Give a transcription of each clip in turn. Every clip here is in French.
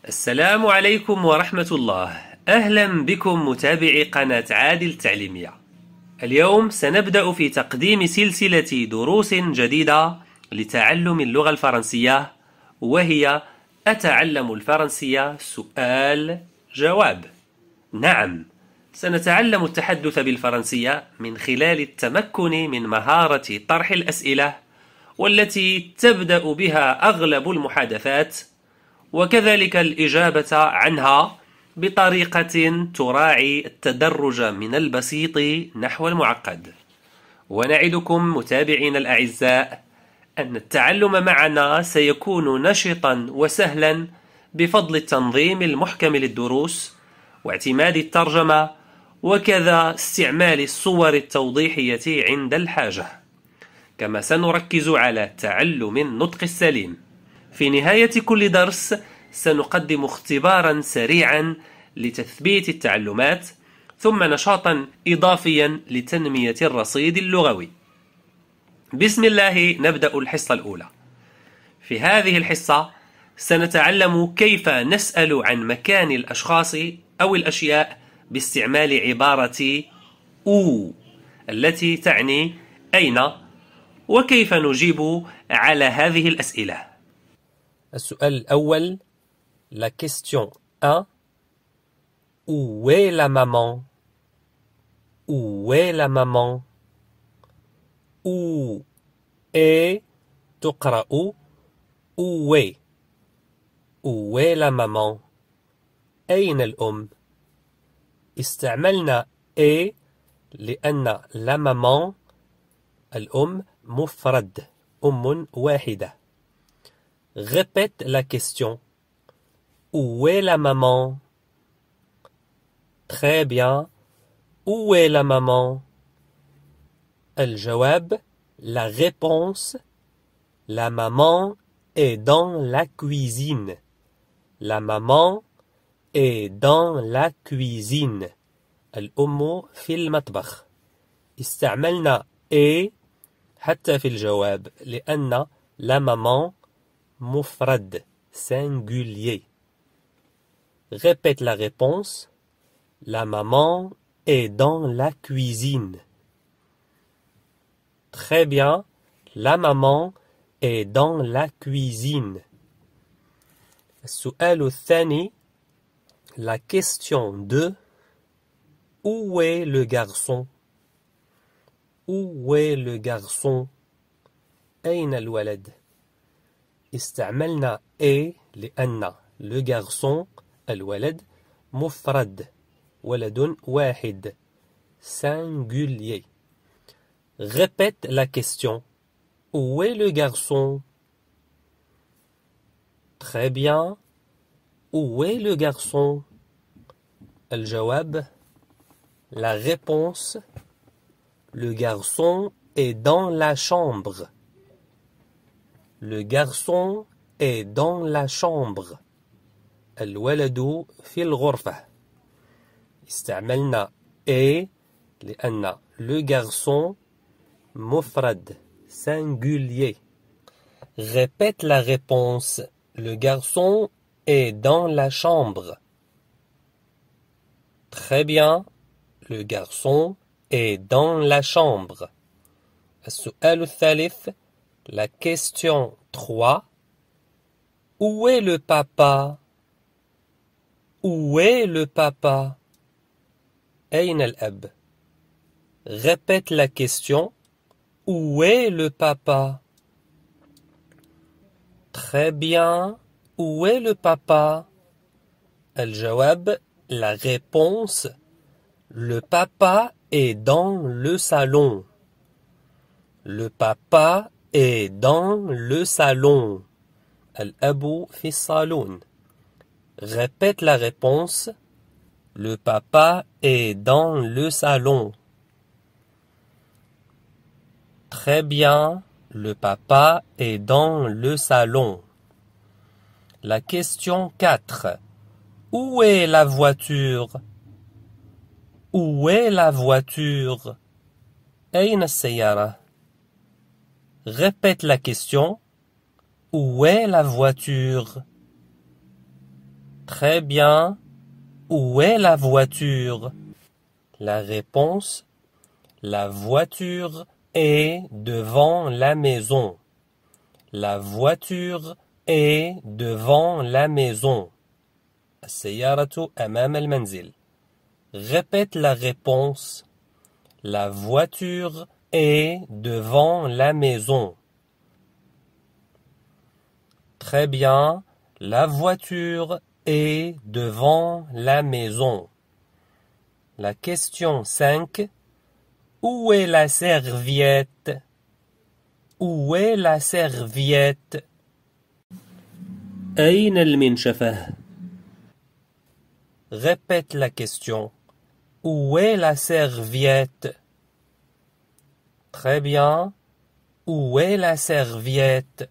السلام عليكم ورحمة الله. أهلا بكم متابعي قناة عادل التعليمية. اليوم سنبدأ في تقديم سلسلة دروس جديدة لتعلم اللغة الفرنسية، وهي أتعلم الفرنسية سؤال جواب. نعم، سنتعلم التحدث بالفرنسية من خلال التمكن من مهارة طرح الأسئلة، والتي تبدأ بها أغلب المحادثات، وكذلك الإجابة عنها بطريقة تراعي التدرج من البسيط نحو المعقد. ونعدكم متابعينا الأعزاء أن التعلم معنا سيكون نشطا وسهلا بفضل التنظيم المحكم للدروس واعتماد الترجمة، وكذا استعمال الصور التوضيحية عند الحاجة. كما سنركز على تعلم النطق السليم. في نهاية كل درس سنقدم اختبارا سريعا لتثبيت التعلمات، ثم نشاطا إضافيا لتنمية الرصيد اللغوي. بسم الله، نبدأ الحصة الأولى. في هذه الحصة سنتعلم كيف نسأل عن مكان الأشخاص أو الأشياء باستعمال عبارة أو التي تعني أين، وكيف نجيب على هذه الأسئلة. السؤال الأول. La question 1. Où est la maman? Où est la maman? Où est تقرأ où est. Où est la maman? أين الأم؟ استعملنا est لأن la maman الأم مفرد، أم واحدة. Répète la question. Où est la maman? Très bien. Où est la maman? الجواب. La réponse. La maman est dans la cuisine. La maman est dans la cuisine. الأم في المطبخ. استعملنا est حتى في الجواب لأن la maman مفرد singulier. Répète la réponse. La maman est dans la cuisine. Très bien. La maman est dans la cuisine. السؤال الثاني. La question 2. Où est le garçon? Où est le garçon? أين الولد؟ استعملنا est لأن le garçon الولد مفرد، ولد واحد singulier. Répète la question. Où est le garçon? Très bien. Où est le garçon? الجواب. La réponse. Le garçon est dans la chambre. Le garçon est dans la chambre. الولد في الغرفة. استعملنا est لأن le garçon مفرد singulier. Répète la réponse. Le garçon est dans la chambre. Très bien. Le garçon est dans la chambre. السؤال الثالث. La question 3. Où est le papa? Où est le papa? أين الأب؟ Répète la question. Où est le papa? Très bien. Où est le papa? الجواب. La réponse. Le papa est dans le salon. Le papa est dans le salon. الأب في الصالون. Répète la réponse. Le papa est dans le salon. Très bien. Le papa est dans le salon. La question 4. Où est la voiture? Où est la voiture? أين السيارة? Répète la question. Où est la voiture? Très bien. Où est la voiture? La réponse: la voiture est devant la maison. La voiture est devant la maison. السيارة أمام المنزل. Répète la réponse. La voiture est devant la maison. Très bien. La voiture est devant la maison. La question 5. Où est la serviette? Où est la serviette? أين المنشفة؟ Répète la question. Où est la serviette? Très bien. Où est la serviette?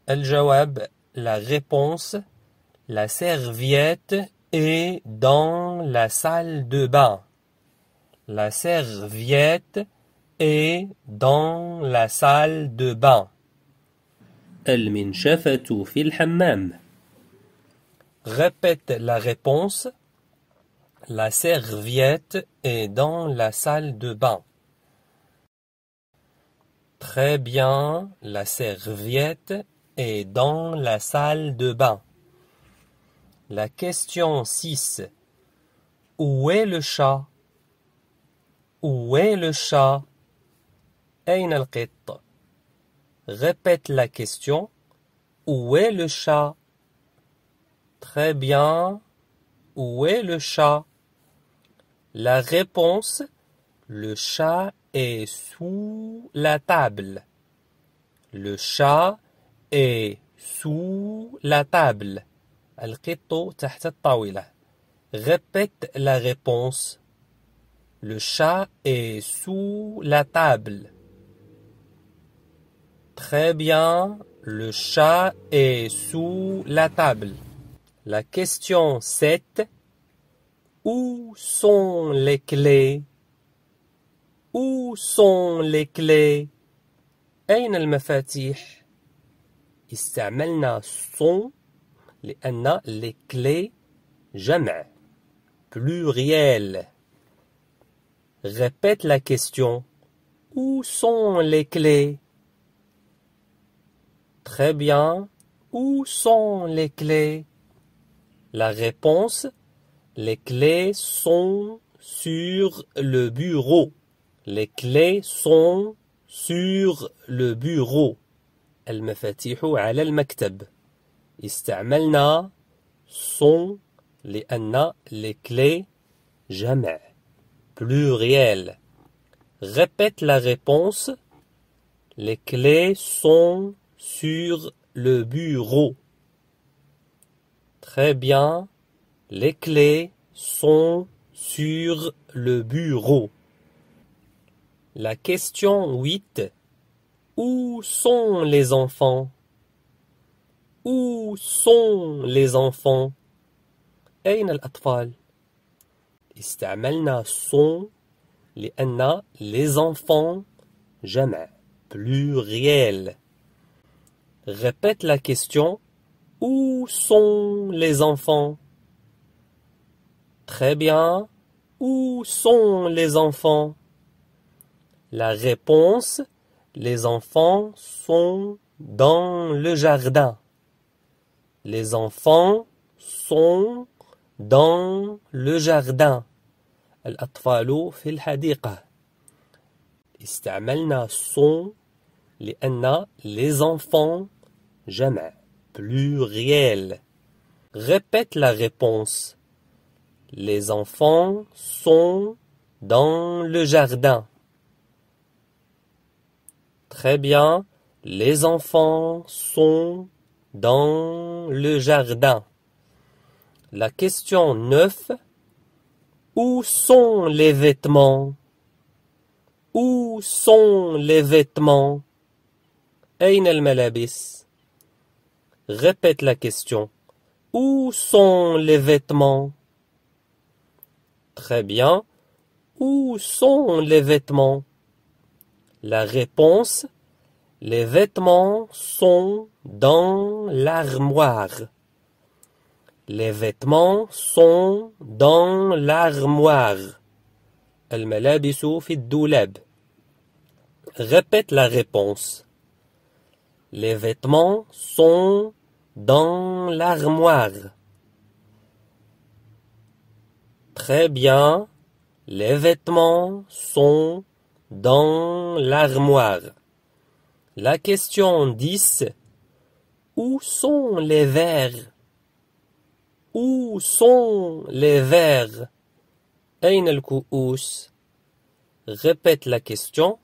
الجواب: la réponse: la serviette est dans la salle de bain. La serviette est dans la salle de bain. المنشفة في الحمام. Répète la réponse. La serviette est dans la salle de bain. Très bien. La serviette est dans la salle de bain. La question 6. Où est le chat? Où est le chat? أين القط? Répète la question. Où est le chat? Très bien. Où est le chat? La réponse: le chat est sous la table. Le chat est sous la table. القط تحت الطاولة. Répète la réponse. Le chat est sous la table. Très bien. Le chat est sous la table. La question 7. Où sont les clés? Où sont les clés? أين المفاتيح؟ استعملنا sont لأن les clés جمع pluriel. Répète la question. Où sont les clés? Très bien. Où sont les clés? La réponse: les clés sont sur le bureau. Les clés sont sur le bureau. المفاتيح على المكتب. استعملنا sont لأن les clés جمع pluriel. Répète la réponse. Les clés sont sur le bureau. Très bien. Les clés sont sur le bureau. La question 8. Où sont les enfants? Où sont les enfants? أين الأطفال؟ استعملنا sont لأن les enfants جمع pluriel. Répète la question. Où sont les enfants? Très bien. Où sont les enfants? La réponse: les enfants sont dans le jardin. Les enfants sont dans le jardin. الأطفال في الحديقة. استعملنا sont لأن les enfants جمع pluriel. Répète la réponse. Les enfants sont dans le jardin. Très bien. Les enfants sont dans le jardin. La question 9. Où sont les vêtements? Où sont les vêtements? أين الملابس? Répète la question. Où sont les vêtements? Très bien. Où sont les vêtements? La réponse: les vêtements sont dans l'armoire. Les vêtements sont dans l'armoire. الملابس في الدولاب. Répète la réponse. Les vêtements sont dans l'armoire. Très bien. Les vêtements sont dans l'armoire. La question 10. Où sont les verres? Où sont les verres? أين الكؤوس? Répète la question.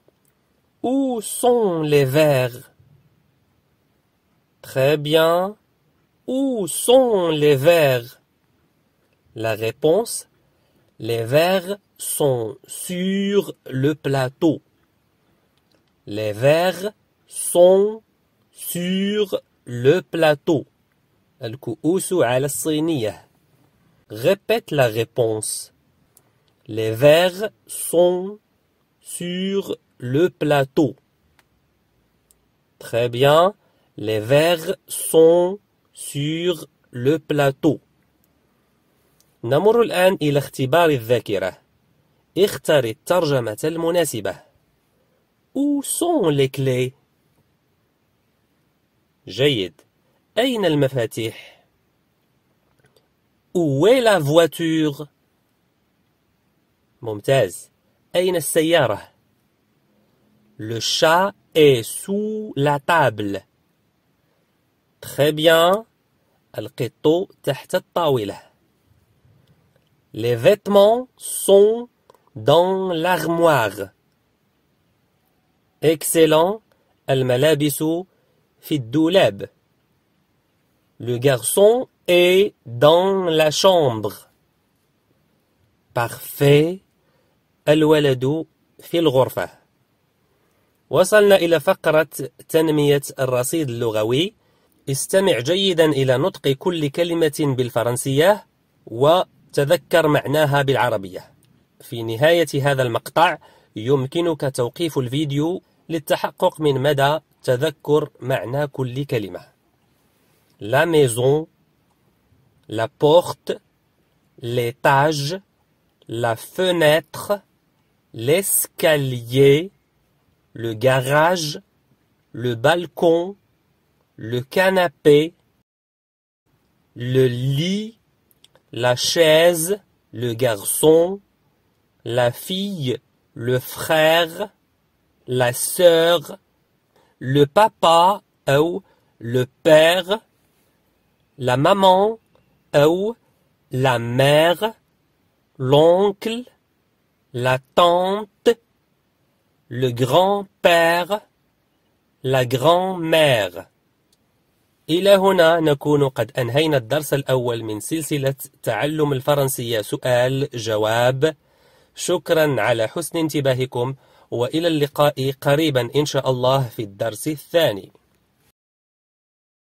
Où sont les verres? Très bien. Où sont les verres? La réponse. Les verres sont sur le plateau. Les verres sont sur le plateau. الكؤوس على الصينية. Répète la réponse. Les verres sont sur le plateau. Très bien. Les verres sont sur le plateau. نمر الآن إلى اختبار الذاكرة. اختر الترجمة المناسبة. Où sont les clés? جيد. أين المفاتيح؟ Où est la voiture? ممتاز. أين السيارة؟ Le chat est sous la table. Très bien. القط تحت الطاولة. Les vêtements sont dans l'armoire. Excellent. الملابس في الدولاب. Le garçon est dans la chambre. Parfait. الولد في الغرفة. وصلنا إلى فقرة تنمية الرصيد اللغوي. استمع جيدا إلى نطق كل كلمة بالفرنسية وتذكر معناها بالعربية. في نهاية هذا المقطع يمكنك توقيف الفيديو للتحقق من مدى تذكر معنى كل كلمة. La maison, la porte, l'étage, la fenêtre, l'escalier, le garage, le balcon, le canapé, le lit, la chaise, le garçon, la fille, le frère, la sœur, le papa ou le père, la maman ou la mère, l'oncle, la tante, le grand-père, la grand-mère. إلى هنا نكون قد أنهينا الدرس الأول من سلسلة تعلم الفرنسية سؤال جواب. شكرا على حسن انتباهكم وإلى اللقاء قريبا إن شاء الله في الدرس الثاني.